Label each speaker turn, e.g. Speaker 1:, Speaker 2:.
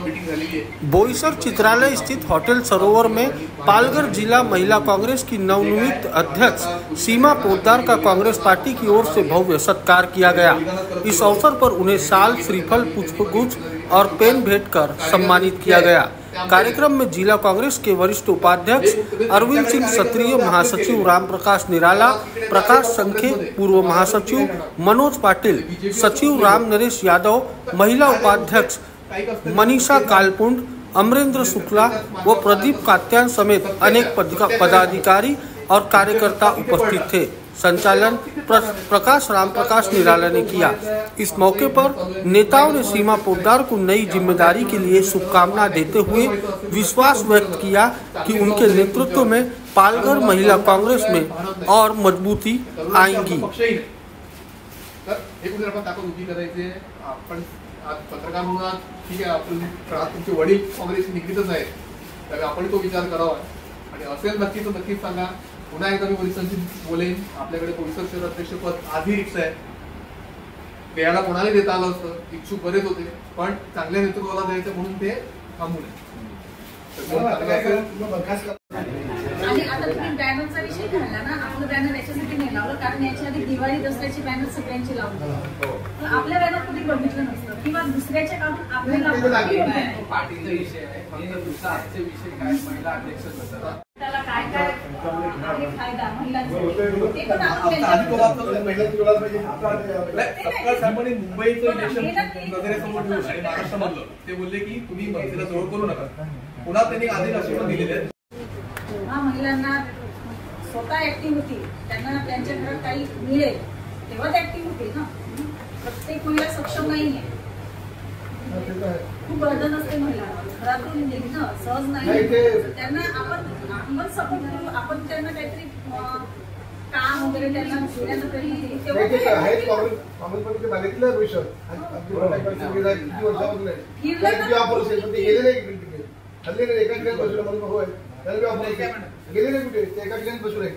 Speaker 1: Meeting झालेली आहे।
Speaker 2: बोईसर चित्रालय स्थित होटल सरोवर में पालघर जिला महिला कांग्रेस की नवनियुक्त अध्यक्ष सीमा पोद्दार का कांग्रेस पार्टी की ओर से भव्य सत्कार किया गया। इस अवसर पर उन्हें शाल, श्रीफल, पुष्पगुच्छ और पेन भेंट कर सम्मानित किया गया। कार्यक्रम में जिला कांग्रेस के वरिष्ठ उपाध्यक्ष अरविंद सिंह क्षत्रिय, महासचिव रामप्रकाश निराला, प्रकाश संखे, पूर्व महासचिव मनोज पाटिल, सचिव राम नरेश यादव, महिला उपाध्यक्ष मनीषा कालपुंड, अमरेंद्र शुक्ला व प्रदीप कात्यान समेत अनेक पदाधिकारी और कार्यकर्ता उपस्थित थे। संचालन प्रकाश रामप्रकाश निराला ने किया। इस मौके पर नेताओं ने सीमा पोद्दार को नई जिम्मेदारी के लिए शुभकामना देते हुए विश्वास व्यक्त किया कि उनके नेतृत्व में पालघर महिला कांग्रेस में और मजबूती आएगी।
Speaker 1: पत्रकार म्हणून ठीक आहे, आपण तुमचे वडील काँग्रेसशी निगडीतच आहेत, तर आपण तो विचार करावा आणि असेल नक्की तर नक्कीच सांगा। पुन्हा एकदा मी पोलिसांशी बोलेन। आपल्याकडे पोलीस शहर अध्यक्ष पद आधी रिक्षा आहे, याला कोणाला देता आलं असतं, इच्छुक बरेच होते, पण चांगल्या नेतृत्वाला द्यायचं म्हणून ते थांबून
Speaker 3: आणि आता तुम्ही बॅनरचा विषय काढला ना, आपलं बॅनर याच्यासाठी नाही लावलं कारण याच्या आधी दिवाळी दसऱ्याची बॅनर सगळ्यांची लावली, आपल्या बॅनर कधी बघितलं नसतं किंवा दुसऱ्याच्या काढून आपल्याला
Speaker 1: पार्टीचा विषय आहे। फक्त दुसरा आजचे विषय काय, महिला अध्यक्ष होतात,
Speaker 3: त्याला काय काय फायदा महिलांचा ते पण
Speaker 1: आपण मुंबईचं इलेक्शन नजरेसमोर ठेवून आणि महाराष्ट्रामधलं ते बोलले की तुम्ही महिलेला जवळ करू नका। पुन्हा त्यांनी आदेश असे पण दिलेले आहेत।
Speaker 3: महिलांना स्वतः ऍक्टिव्ह होती, त्यांना त्यांच्या घरात काही मिळेल तेव्हा ते ऍक्टिव्ह होते ना। प्रत्येक महिला सक्षम नाहीये, खूप बर्डन असते महिलांना, घरातून निघणं सहज नाही। त्यांना आपण सपोर्ट करू, आपण त्यांना काहीतरी काम वगैरे त्यांना घेण्याचं तरी
Speaker 4: गेले नाही कुठे, एका ठिकाणी बसून आहे।